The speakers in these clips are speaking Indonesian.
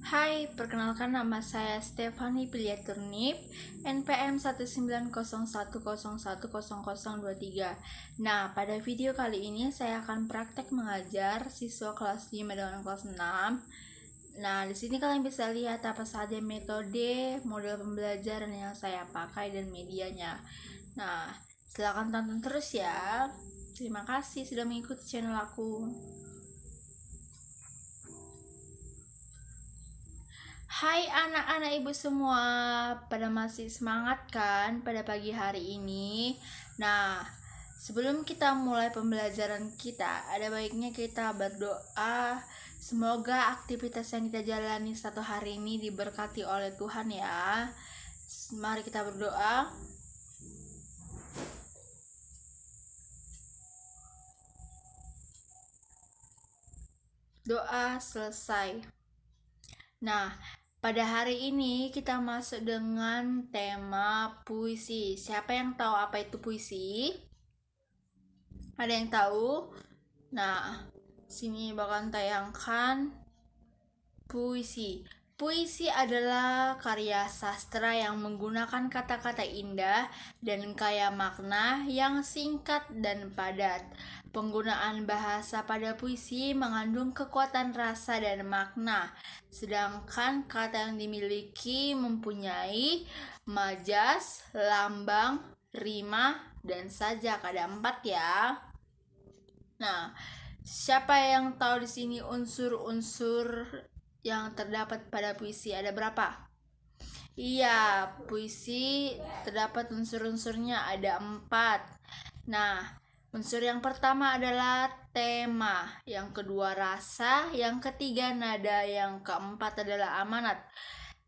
Hai, perkenalkan nama saya Stefani Piliaturnip, NPM 19010101023. Nah, pada video kali ini saya akan praktek mengajar siswa kelas 5 dengan kelas 6. Nah, di sini kalian bisa lihat apa saja metode, model pembelajaran yang saya pakai dan medianya. Nah, silakan tonton terus ya. Terima kasih sudah mengikuti channel aku. Hai anak-anak ibu semua, pada masih semangat kan pada pagi hari ini? Nah, sebelum kita mulai pembelajaran kita, ada baiknya kita berdoa. Semoga aktivitas yang kita jalani satu hari ini diberkati oleh Tuhan ya. Mari kita berdoa. Doa selesai. Nah, pada hari ini kita masuk dengan tema puisi. Siapa yang tahu apa itu puisi? Ada yang tahu? Nah, sini bakal tayangkan puisi. Puisi adalah karya sastra yang menggunakan kata-kata indah dan kaya makna yang singkat dan padat. Penggunaan bahasa pada puisi mengandung kekuatan rasa dan makna, sedangkan kata yang dimiliki mempunyai majas, lambang, rima, dan sajak. Ada 4 ya. Nah, siapa yang tahu di sini unsur-unsur yang terdapat pada puisi? Ada berapa? Iya, puisi terdapat unsur-unsurnya ada 4. Nah, unsur yang pertama adalah tema, yang kedua rasa, yang ketiga nada, yang keempat adalah amanat.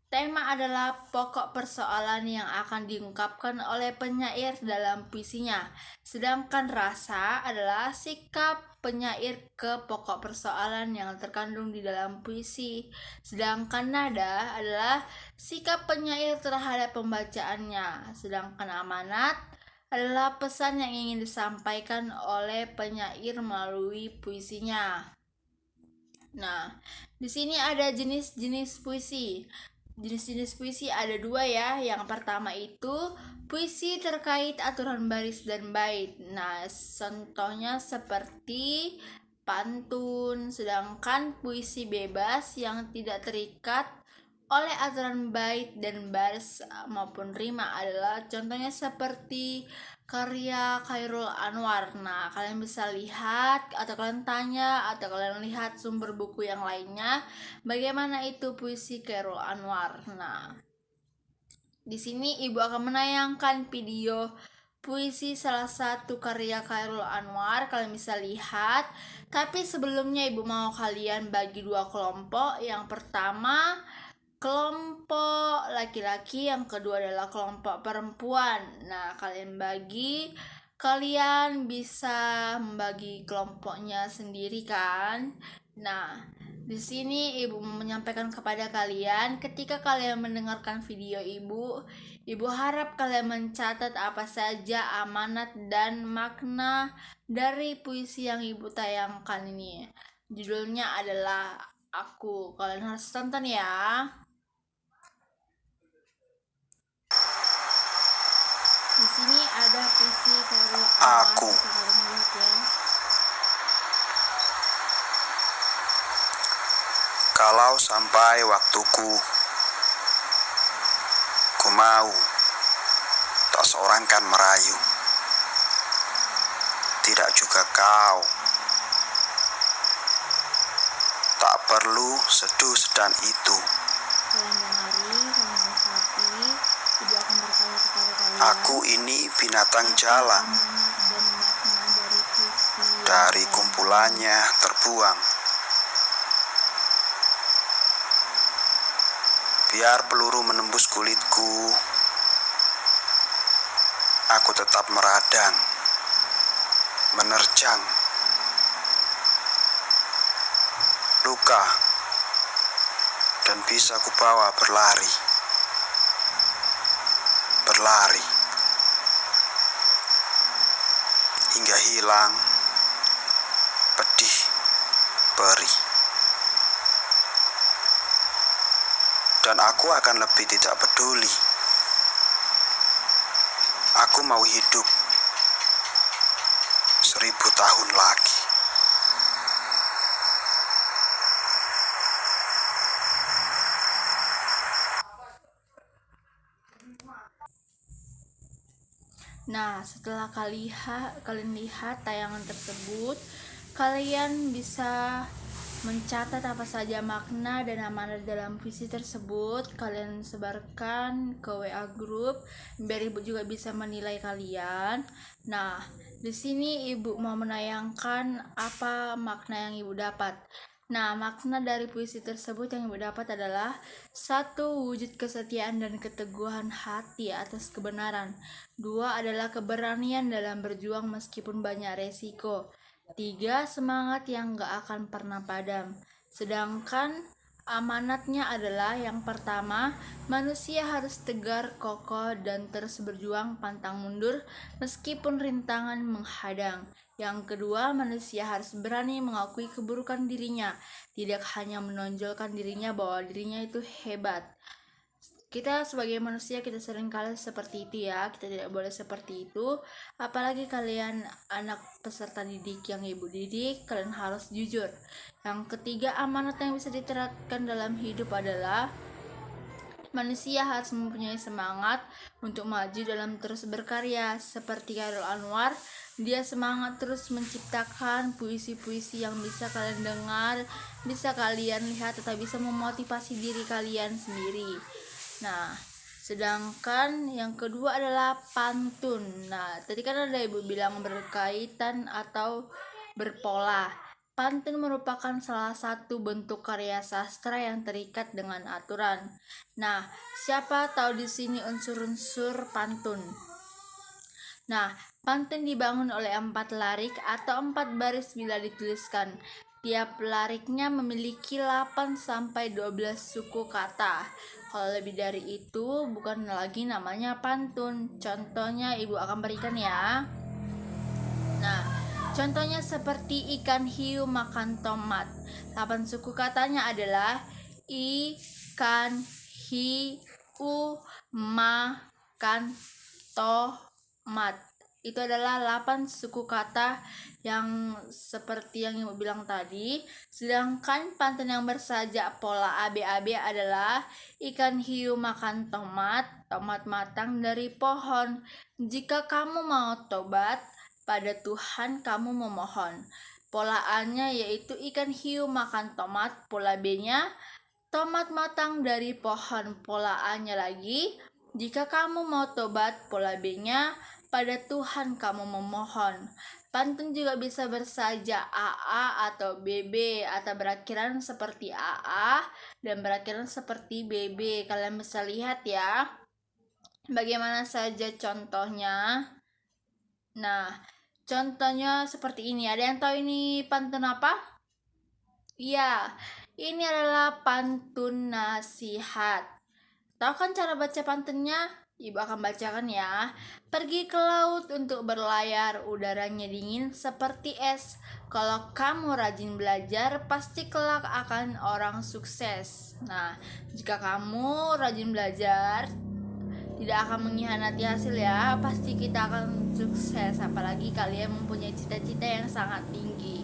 Tema adalah pokok persoalan yang akan diungkapkan oleh penyair dalam puisinya. Sedangkan rasa adalah sikap penyair ke pokok persoalan yang terkandung di dalam puisi. Sedangkan nada adalah sikap penyair terhadap pembacaannya. Sedangkan amanat adalah pesan yang ingin disampaikan oleh penyair melalui puisinya. Nah, di sini ada jenis-jenis puisi. Jenis-jenis puisi ada 2 ya. Yang pertama itu puisi terkait aturan baris dan bait. Nah, contohnya seperti pantun. Sedangkan puisi bebas yang tidak terikat oleh aturan bait dan baris maupun rima adalah contohnya seperti karya Khairul Anwar. Nah, kalian bisa lihat atau kalian tanya atau kalian lihat sumber buku yang lainnya bagaimana itu puisi Khairul Anwar. Nah, di sini Ibu akan menayangkan video puisi salah satu karya Khairul Anwar, kalian bisa lihat. Tapi sebelumnya Ibu mau kalian bagi 2 kelompok. Yang pertama kelompok laki-laki, yang kedua adalah kelompok perempuan. Nah, kalian bisa membagi kelompoknya sendiri kan? Nah, di sini Ibu menyampaikan kepada kalian, ketika kalian mendengarkan video Ibu harap kalian mencatat apa saja amanat dan makna dari puisi yang Ibu tayangkan ini. Judulnya adalah Aku. Kalian harus tonton ya. Di sini ada puisi Khairul Anwar. Aku. Bisa kalian lihat ya. Kalau sampai waktuku, ku mau tak seorang kan merayu, tidak juga kau. Tak perlu seduh sedan itu. Kalian dengari, kalian resapi. Ibu akan bertanya kepada kalian. Aku ini binatang jalan, amanat dan makna dari puisi yang dari kalian kumpulannya terbuang. Biar peluru menembus kulitku, aku tetap meradang, menerjang. Luka dan bisa kubawa berlari, berlari hingga hilang pedih perih. dan aku akan lebih tidak peduli. Aku mau hidup 1000 tahun lagi. Nah, setelah kalian lihat tayangan tersebut, kalian bisa mencatat apa saja makna dan amanat dalam puisi tersebut. Kalian sebarkan ke WA grup biar ibu juga bisa menilai kalian. Nah, di sini ibu mau menayangkan apa makna yang ibu dapat. Nah, makna dari puisi tersebut yang ibu dapat adalah: 1. Wujud kesetiaan dan keteguhan hati atas kebenaran. 2. Adalah keberanian dalam berjuang meskipun banyak resiko. 3. Semangat yang gak akan pernah padam. Sedangkan amanatnya adalah: yang pertama, manusia harus tegar, kokoh, dan terus berjuang pantang mundur meskipun rintangan menghadang. Yang kedua, manusia harus berani mengakui keburukan dirinya, tidak hanya menonjolkan dirinya bahwa dirinya itu hebat. Kita sebagai manusia kita seringkali seperti itu ya, kita tidak boleh seperti itu. Apalagi kalian anak peserta didik yang ibu didik, kalian harus jujur. Yang ketiga, amanat yang bisa diterapkan dalam hidup adalah: manusia harus mempunyai semangat untuk maju dalam terus berkarya. Seperti Chairul Anwar, dia semangat terus menciptakan puisi-puisi yang bisa kalian dengar, bisa kalian lihat, atau bisa memotivasi diri kalian sendiri. Nah, sedangkan yang kedua adalah pantun. Nah, tadi kan ada ibu bilang berkaitan atau berpola. Pantun merupakan salah satu bentuk karya sastra yang terikat dengan aturan. Nah, siapa tahu di sini unsur-unsur pantun? Nah, pantun dibangun oleh 4 larik atau 4 baris bila dituliskan. Tiap lariknya memiliki 8 sampai 12 suku kata. Kalau lebih dari itu bukan lagi namanya pantun. Contohnya ibu akan berikan ya. Nah, contohnya seperti ikan hiu makan tomat. 8 suku katanya adalah: ikan hiu makan tomat. Itu adalah 8 suku kata yang seperti yang ibu bilang tadi. Sedangkan pantun yang bersajak pola ABAB adalah: ikan hiu makan tomat, tomat matang dari pohon. Jika kamu mau tobat, pada Tuhan kamu memohon. Pola A-nya yaitu ikan hiu makan tomat. Pola B-nya tomat matang dari pohon. Pola A-nya lagi, jika kamu mau tobat. Pola B-nya pada Tuhan kamu memohon. Pantun juga bisa bersaja AA atau BB, atau berakhiran seperti AA dan berakhiran seperti BB. Kalian bisa lihat ya bagaimana saja contohnya. Nah, contohnya seperti ini. Ada yang tahu ini pantun apa? Iya, ini adalah pantun nasihat. Tahu kan cara baca pantunnya? Ibu akan bacakan ya. Pergi ke laut untuk berlayar, udaranya dingin seperti es. Kalau kamu rajin belajar, pasti kelak akan orang sukses. Nah, jika kamu rajin belajar, tidak akan mengkhianati hasil ya, pasti kita akan sukses. Apalagi kalian mempunyai cita-cita yang sangat tinggi.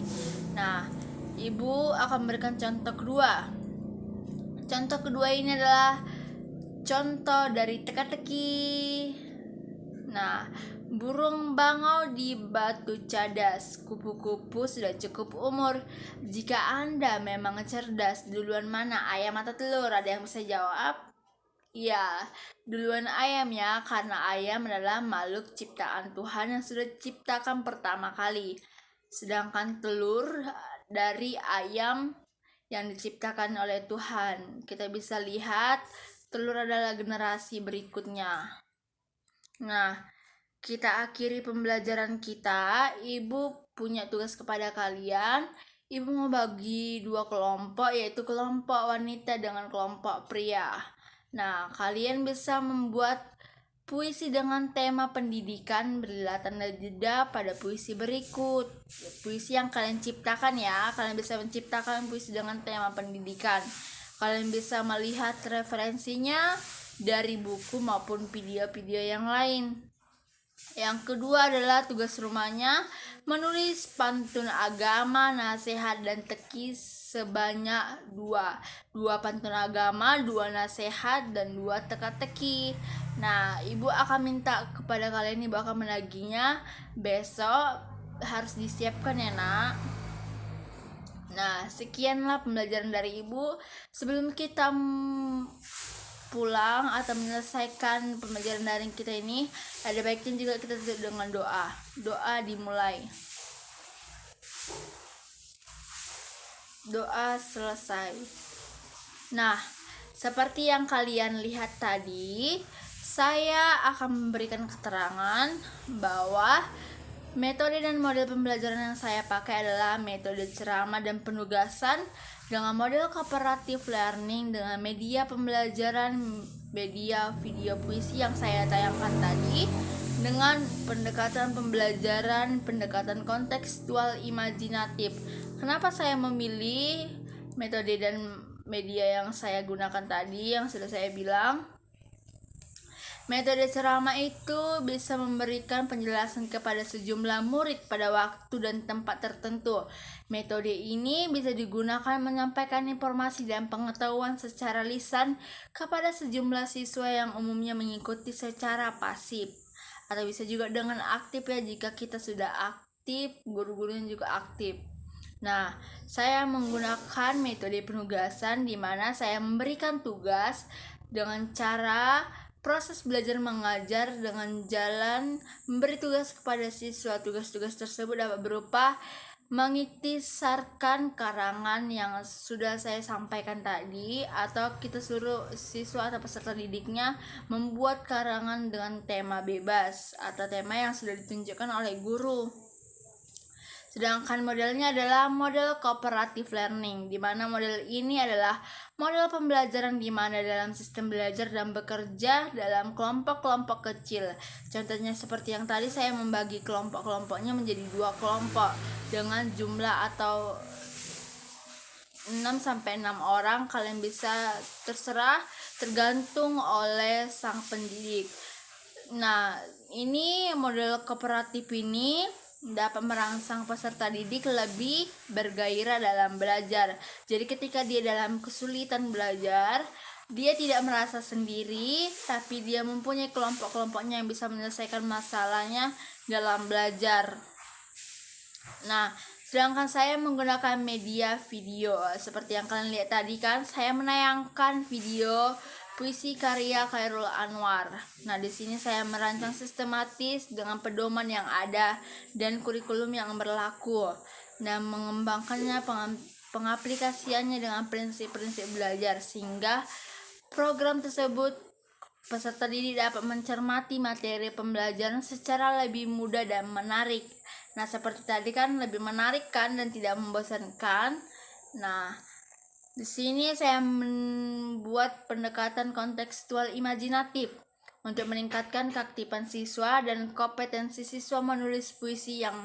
Nah, ibu akan berikan contoh kedua. Contoh kedua ini adalah contoh dari teka-teki. Nah, burung bangau di batu cadas, kupu-kupu sudah cukup umur. Jika Anda memang cerdas, duluan mana, ayam atau telur? Ada yang bisa jawab? Ya, duluan ayam ya, karena ayam adalah makhluk ciptaan Tuhan yang sudah diciptakan pertama kali. Sedangkan telur dari ayam yang diciptakan oleh Tuhan. Kita bisa lihat telur adalah generasi berikutnya. Nah, kita akhiri pembelajaran kita. Ibu punya tugas kepada kalian. Ibu mau bagi 2 kelompok, yaitu kelompok wanita dengan kelompok pria. Nah, kalian bisa membuat puisi dengan tema pendidikan. Berilah tanda jeda pada puisi berikut. Puisi yang kalian ciptakan ya. Kalian bisa menciptakan puisi dengan tema pendidikan. Kalian bisa melihat referensinya dari buku maupun video-video yang lain. Yang kedua adalah tugas rumahnya menulis pantun agama, nasihat, dan tekis sebanyak dua pantun agama, 2 nasihat, dan 2 teka-teki. Nah, ibu akan minta kepada kalian, ibu akan menagihnya besok, harus disiapkan ya nak. Nah, sekianlah pembelajaran dari ibu. Sebelum kita pulang atau menyelesaikan pembelajaran daring kita ini, ada baiknya juga kita tutup dengan doa. Doa dimulai. Doa selesai. Nah, seperti yang kalian lihat tadi, saya akan memberikan keterangan bahwa metode dan model pembelajaran yang saya pakai adalah metode ceramah dan penugasan dengan model cooperative learning dengan media pembelajaran, media video puisi yang saya tayangkan tadi, dengan pendekatan pembelajaran, pendekatan kontekstual imajinatif. Kenapa saya memilih metode dan media yang saya gunakan tadi yang sudah saya bilang? Metode ceramah itu bisa memberikan penjelasan kepada sejumlah murid pada waktu dan tempat tertentu. Metode ini bisa digunakan menyampaikan informasi dan pengetahuan secara lisan kepada sejumlah siswa yang umumnya mengikuti secara pasif. Atau bisa juga dengan aktif ya, jika kita sudah aktif, guru-gurunya juga aktif. Nah, saya menggunakan metode penugasan di mana saya memberikan tugas dengan cara proses belajar mengajar dengan jalan memberi tugas kepada siswa. Tugas-tugas tersebut dapat berupa mengikhtisarkan karangan yang sudah saya sampaikan tadi, atau kita suruh siswa atau peserta didiknya membuat karangan dengan tema bebas atau tema yang sudah ditunjukkan oleh guru. Sedangkan modelnya adalah model cooperative learning, di mana model ini adalah model pembelajaran di mana dalam sistem belajar dan bekerja dalam kelompok-kelompok kecil. Contohnya seperti yang tadi, saya membagi kelompok-kelompoknya menjadi 2 kelompok dengan jumlah atau 6-6 orang. Kalian bisa terserah, tergantung oleh sang pendidik. Nah, ini model kooperatif ini dapat merangsang peserta didik lebih bergairah dalam belajar. Jadi ketika dia dalam kesulitan belajar, dia tidak merasa sendiri, tapi dia mempunyai kelompok-kelompoknya yang bisa menyelesaikan masalahnya dalam belajar. Nah, sedangkan saya menggunakan media video seperti yang kalian lihat tadi kan, saya menayangkan video puisi karya Khairul Anwar. Nah, di sini saya merancang sistematis dengan pedoman yang ada dan kurikulum yang berlaku. Nah, mengembangkannya, pengaplikasiannya dengan prinsip-prinsip belajar sehingga program tersebut peserta didik dapat mencermati materi pembelajaran secara lebih mudah dan menarik. Nah, seperti tadi kan, lebih menarik kan dan tidak membosankan. Nah, di sini saya membuat pendekatan kontekstual imajinatif untuk meningkatkan keaktifan siswa dan kompetensi siswa menulis puisi yang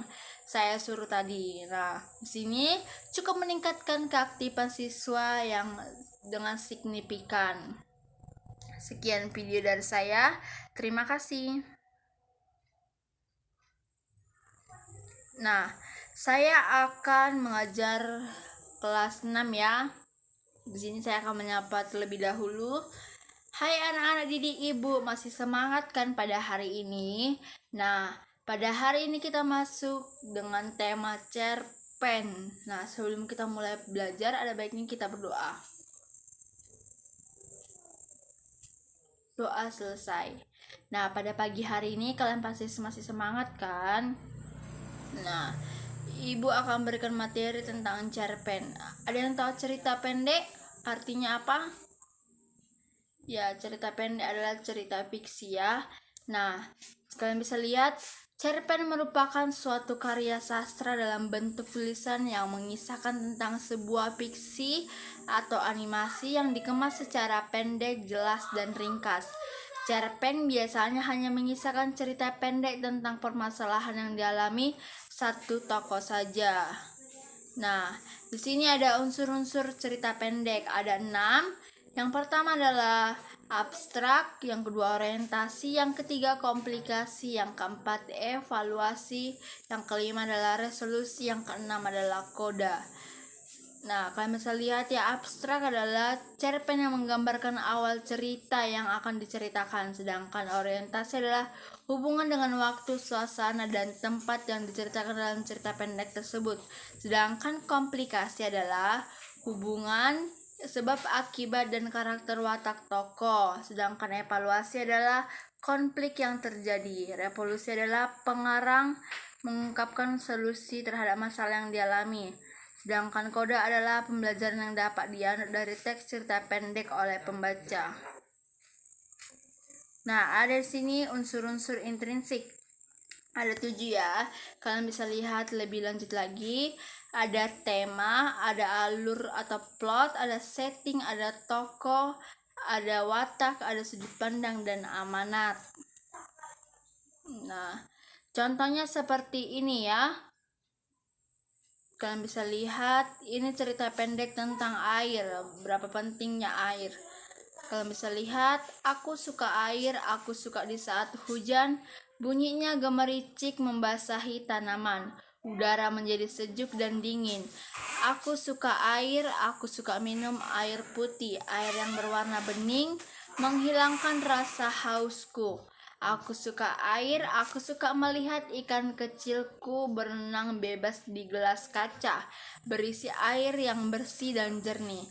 saya suruh tadi. Nah, di sini cukup meningkatkan keaktifan siswa yang dengan signifikan. Sekian video dari saya. Terima kasih. Nah, saya akan mengajar kelas 6 ya. Di sini saya akan menyapa terlebih dahulu. Hai anak-anak didik ibu, masih semangat kan pada hari ini? Nah, pada hari ini kita masuk dengan tema cerpen. Nah, sebelum kita mulai belajar, ada baiknya kita berdoa. Doa selesai. Nah, pada pagi hari ini kalian pasti masih semangat kan? Nah, ibu akan berikan materi tentang cerpen. Ada yang tahu cerita pendek artinya apa? Ya, cerita pendek adalah cerita fiksi ya. Nah, kalian bisa lihat, cerpen merupakan suatu karya sastra dalam bentuk tulisan yang mengisahkan tentang sebuah fiksi atau animasi yang dikemas secara pendek, jelas, dan ringkas. Cerpen biasanya hanya mengisahkan cerita pendek tentang permasalahan yang dialami satu tokoh saja. Nah, di sini ada unsur-unsur cerita pendek, ada 6. Yang pertama adalah abstrak, yang kedua orientasi, yang ketiga komplikasi, yang keempat evaluasi, yang kelima adalah resolusi, yang keenam adalah koda. Nah, kalian bisa lihat ya, abstrak adalah cerpen yang menggambarkan awal cerita yang akan diceritakan, sedangkan orientasi adalah hubungan dengan waktu, suasana, dan tempat yang diceritakan dalam cerita pendek tersebut. Sedangkan komplikasi adalah hubungan, sebab, akibat, dan karakter watak tokoh. Sedangkan evaluasi adalah konflik yang terjadi. Revolusi adalah pengarang mengungkapkan solusi terhadap masalah yang dialami. Sedangkan koda adalah pembelajaran yang dapat dianut dari teks cerita pendek oleh pembaca. Nah, ada di sini unsur-unsur intrinsik. Ada 7 ya. Kalian bisa lihat lebih lanjut lagi. Ada tema, ada alur atau plot, ada setting, ada tokoh, ada watak, ada sudut pandang, dan amanat. Nah, contohnya seperti ini ya. Kalian bisa lihat, ini cerita pendek tentang air, berapa pentingnya air. Kalian bisa lihat, aku suka air, aku suka di saat hujan, bunyinya gemericik membasahi tanaman, udara menjadi sejuk dan dingin. Aku suka air, aku suka minum air putih, air yang berwarna bening, menghilangkan rasa hausku. Aku suka air, aku suka melihat ikan kecilku berenang bebas di gelas kaca, berisi air yang bersih dan jernih.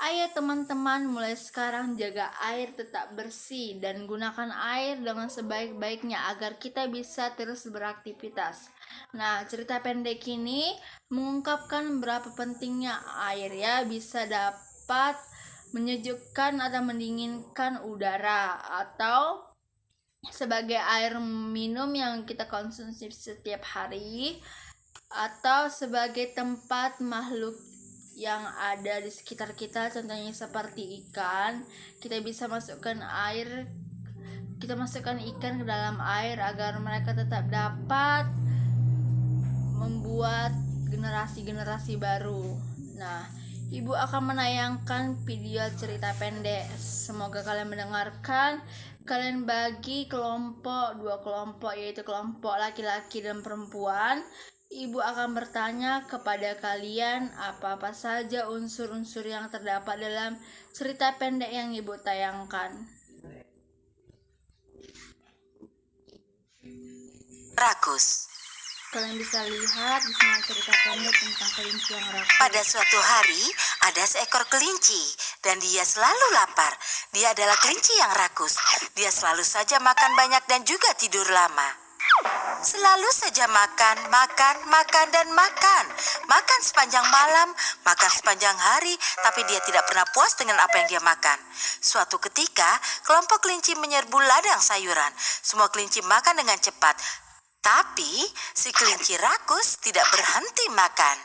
Ayo teman-teman, mulai sekarang jaga air tetap bersih dan gunakan air dengan sebaik-baiknya agar kita bisa terus beraktivitas. Nah, cerita pendek ini mengungkapkan berapa pentingnya air ya, bisa dapat menyejukkan atau mendinginkan udara, atau sebagai air minum yang kita konsumsi setiap hari, atau sebagai tempat makhluk yang ada di sekitar kita, contohnya seperti ikan. Kita bisa masukkan ikan ke dalam air agar mereka tetap dapat membuat generasi-generasi baru. Nah, Ibu akan menayangkan video cerita pendek. Semoga kalian mendengarkan. Kalian bagi kelompok, 2 kelompok, yaitu kelompok laki-laki dan perempuan. Ibu akan bertanya kepada kalian apa-apa saja unsur-unsur yang terdapat dalam cerita pendek yang Ibu tayangkan. Rakus. Kalian bisa lihat di sini cerita pendek tentang kelinci yang rakus. Pada suatu hari, ada seekor kelinci dan dia selalu lapar. Dia adalah kelinci yang rakus. Dia selalu saja makan banyak dan juga tidur lama. Selalu saja makan, dan makan. Makan sepanjang malam, makan sepanjang hari, tapi dia tidak pernah puas dengan apa yang dia makan. Suatu ketika, kelompok kelinci menyerbu ladang sayuran. Semua kelinci makan dengan cepat. Tapi si kelinci rakus tidak berhenti makan.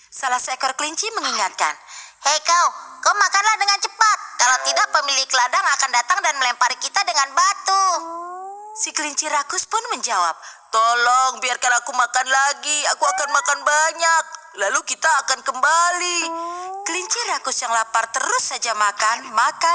Salah seekor kelinci mengingatkan, "Hei kau makanlah dengan cepat. Kalau tidak pemilik ladang akan datang dan melempari kita dengan batu." Si kelinci rakus pun menjawab, "Tolong biarkan aku makan lagi. Aku akan makan banyak. Lalu kita akan kembali." Kelinci rakus yang lapar terus saja makan,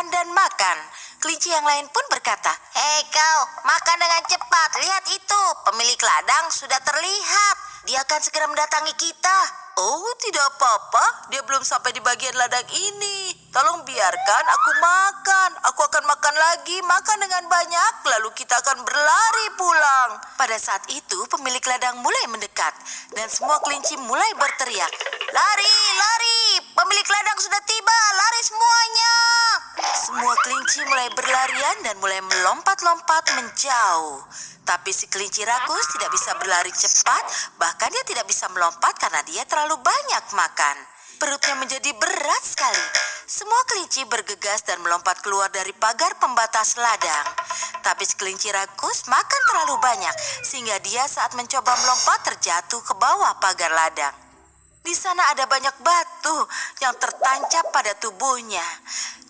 dan makan. Kelinci yang lain pun berkata, "Hei kau, makan dengan cepat. Lihat itu, pemilik ladang sudah terlihat. Dia akan segera mendatangi kita." "Oh, tidak apa-apa. Dia belum sampai di bagian ladang ini. Tolong biarkan aku makan. Aku akan makan lagi, makan dengan banyak, lalu kita akan berlari pulang." Pada saat itu, pemilik ladang mulai mendekat, dan semua kelinci mulai berteriak, "Lari, lari! Pemilik ladang sudah tiba, lari semuanya!" Semua kelinci mulai berlarian dan mulai melompat-lompat menjauh. Tapi si kelinci rakus tidak bisa berlari cepat, bahkan dia tidak bisa melompat karena dia terlalu banyak makan. Perutnya menjadi berat sekali. Semua kelinci bergegas dan melompat keluar dari pagar pembatas ladang. Tapi si kelinci rakus makan terlalu banyak, sehingga dia saat mencoba melompat terjatuh ke bawah pagar ladang. Di sana ada banyak batu yang tertancap pada tubuhnya.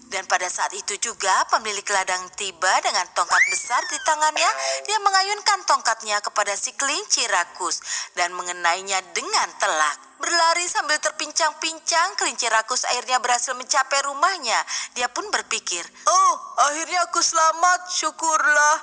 Dan pada saat itu juga pemilik ladang tiba dengan tongkat besar di tangannya. Dia mengayunkan tongkatnya kepada si kelinci rakus dan mengenainya dengan telak. Berlari sambil terpincang-pincang, kelinci rakus akhirnya berhasil mencapai rumahnya. Dia pun berpikir, "Oh, akhirnya aku selamat, syukurlah."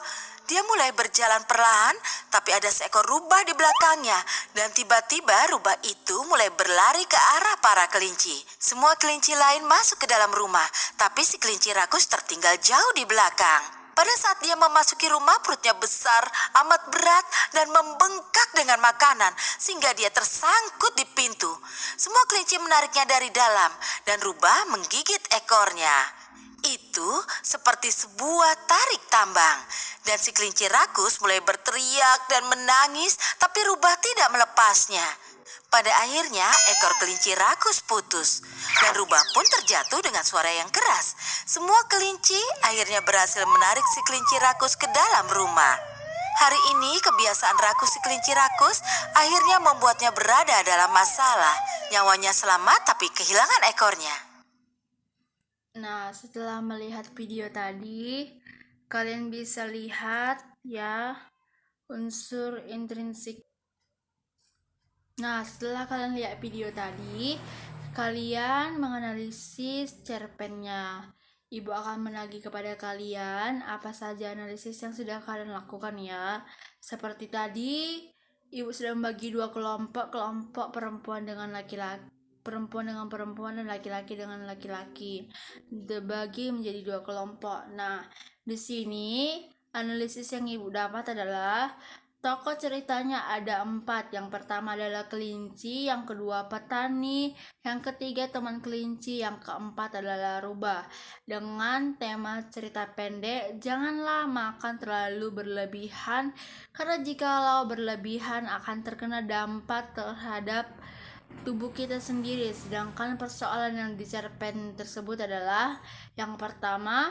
Dia mulai berjalan perlahan, tapi ada seekor rubah di belakangnya. Dan tiba-tiba rubah itu mulai berlari ke arah para kelinci. Semua kelinci lain masuk ke dalam rumah, tapi si kelinci rakus tertinggal jauh di belakang. Pada saat dia memasuki rumah, perutnya besar, amat berat, dan membengkak dengan makanan, sehingga dia tersangkut di pintu. Semua kelinci menariknya dari dalam, dan rubah menggigit ekornya. Itu seperti sebuah tarik tambang. Dan si kelinci rakus mulai berteriak dan menangis, tapi rubah tidak melepasnya. Pada akhirnya ekor kelinci rakus putus dan rubah pun terjatuh dengan suara yang keras. Semua kelinci akhirnya berhasil menarik si kelinci rakus ke dalam rumah. Hari ini kebiasaan rakus si kelinci rakus akhirnya membuatnya berada dalam masalah. Nyawanya selamat tapi kehilangan ekornya. Nah, setelah melihat video tadi, kalian bisa lihat ya unsur intrinsik. Nah, setelah kalian lihat video tadi, kalian menganalisis cerpennya. Ibu akan menagih kepada kalian apa saja analisis yang sudah kalian lakukan ya. Seperti tadi, Ibu sudah membagi dua kelompok perempuan dengan laki-laki. Perempuan dengan perempuan dan laki-laki dengan laki-laki dibagi menjadi dua kelompok. Nah, di sini analisis yang Ibu dapat adalah tokoh ceritanya ada 4. Yang pertama adalah kelinci, yang kedua petani, yang ketiga teman kelinci, yang keempat adalah rubah. Dengan tema cerita pendek, janganlah makan terlalu berlebihan, karena jikalau berlebihan akan terkena dampak terhadap tubuh kita sendiri. Sedangkan persoalan yang di cerpen tersebut adalah yang pertama,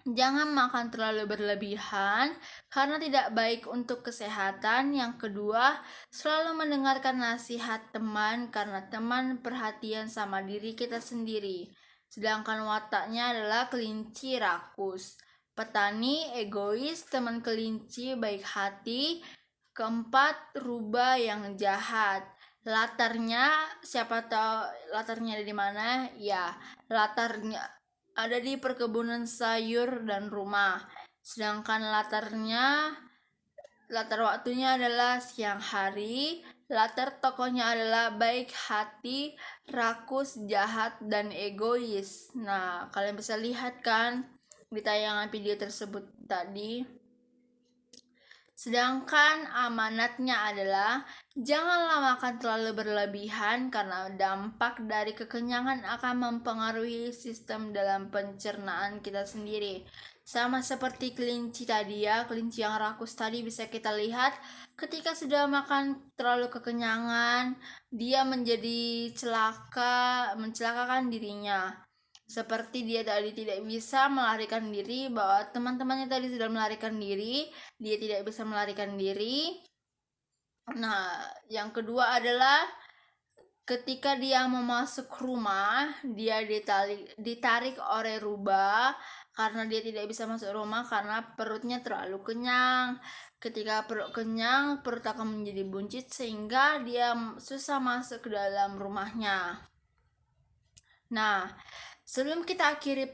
jangan makan terlalu berlebihan karena tidak baik untuk kesehatan. Yang kedua, selalu mendengarkan nasihat teman karena teman perhatian sama diri kita sendiri. Sedangkan wataknya adalah kelinci rakus. Petani egois, teman kelinci baik hati. Keempat, rubah yang jahat. Latarnya, siapa tahu latarnya ada di mana? Ya, latarnya ada di perkebunan sayur dan rumah. Sedangkan latar waktunya adalah siang hari. Latar tokohnya adalah baik hati, rakus, jahat, dan egois. Nah, kalian bisa lihat kan di tayangan video tersebut tadi. Sedangkan amanatnya adalah janganlah makan terlalu berlebihan karena dampak dari kekenyangan akan mempengaruhi sistem dalam pencernaan kita sendiri. Sama seperti kelinci tadi ya, kelinci yang rakus tadi bisa kita lihat ketika sudah makan terlalu kekenyangan, dia menjadi mencelakakan dirinya. Seperti dia tadi tidak bisa melarikan diri, bahwa teman-temannya tadi sudah melarikan diri, dia tidak bisa melarikan diri. Nah, yang kedua adalah ketika dia mau masuk rumah, dia ditarik oleh rubah karena dia tidak bisa masuk rumah karena perutnya terlalu kenyang. Ketika perut kenyang, perut akan menjadi buncit sehingga dia susah masuk ke dalam rumahnya. Nah, sebelum kita akhiri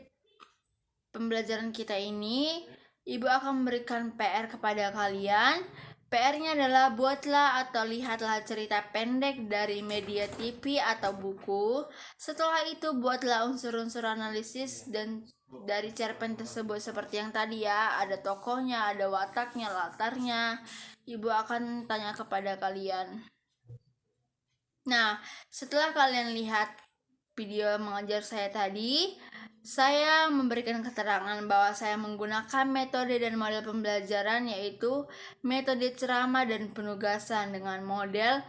pembelajaran kita ini, Ibu akan memberikan PR kepada kalian. PR-nya adalah buatlah atau lihatlah cerita pendek dari media TV atau buku. Setelah itu buatlah unsur-unsur analisis dan dari cerpen tersebut seperti yang tadi ya, ada tokohnya, ada wataknya, latarnya. Ibu akan tanya kepada kalian. Nah, setelah kalian lihat video mengajar saya tadi, saya memberikan keterangan bahwa saya menggunakan metode dan model pembelajaran yaitu metode ceramah dan penugasan dengan model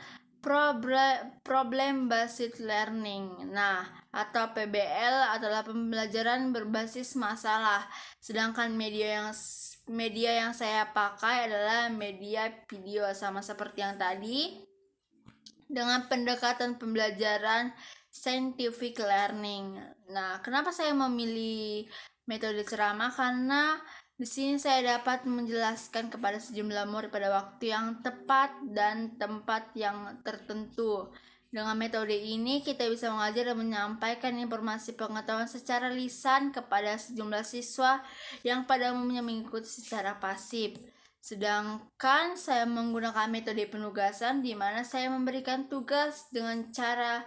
problem based learning. Nah, atau PBL adalah pembelajaran berbasis masalah. Sedangkan media yang saya pakai adalah media video, sama seperti yang tadi. Dengan pendekatan pembelajaran scientific learning. Nah, kenapa saya memilih metode ceramah? Karena di sini saya dapat menjelaskan kepada sejumlah murid pada waktu yang tepat dan tempat yang tertentu. Dengan metode ini, kita bisa mengajar dan menyampaikan informasi pengetahuan secara lisan kepada sejumlah siswa yang pada umumnya mengikuti secara pasif. Sedangkan saya menggunakan metode penugasan, di mana saya memberikan tugas dengan cara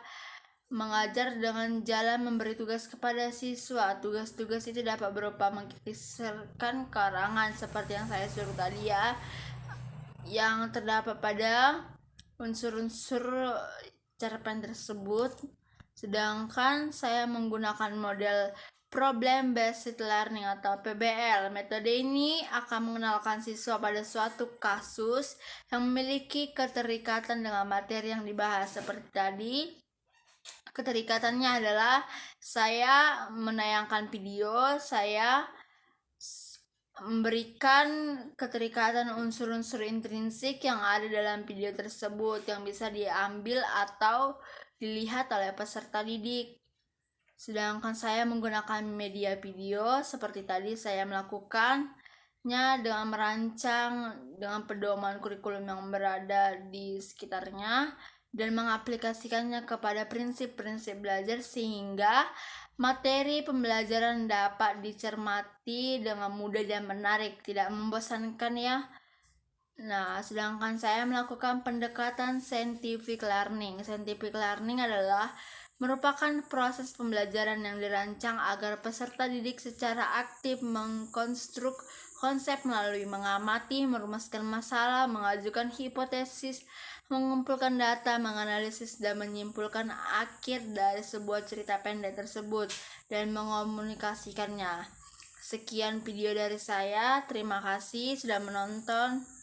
mengajar dengan jalan memberi tugas kepada siswa. Tugas-tugas itu dapat berupa mengkisarkan karangan seperti yang saya suruh tadi ya, yang terdapat pada unsur-unsur cerpen tersebut. Sedangkan saya menggunakan model Problem Based Learning atau PBL. Metode ini akan mengenalkan siswa pada suatu kasus yang memiliki keterikatan dengan materi yang dibahas. Seperti tadi, keterikatannya adalah saya menayangkan video, saya memberikan keterikatan unsur-unsur intrinsik yang ada dalam video tersebut yang bisa diambil atau dilihat oleh peserta didik. Sedangkan saya menggunakan media video seperti tadi saya melakukannya dengan merancang dengan pedoman kurikulum yang berada di sekitarnya dan mengaplikasikannya kepada prinsip-prinsip belajar sehingga materi pembelajaran dapat dicermati dengan mudah dan menarik, tidak membosankan ya. Nah, sedangkan saya melakukan pendekatan scientific learning. Scientific learning adalah merupakan proses pembelajaran yang dirancang agar peserta didik secara aktif mengkonstruk konsep melalui mengamati, merumuskan masalah, mengajukan hipotesis, mengumpulkan data, menganalisis, dan menyimpulkan akhir dari sebuah cerita pendek tersebut dan mengomunikasikannya. Sekian video dari saya, terima kasih sudah menonton.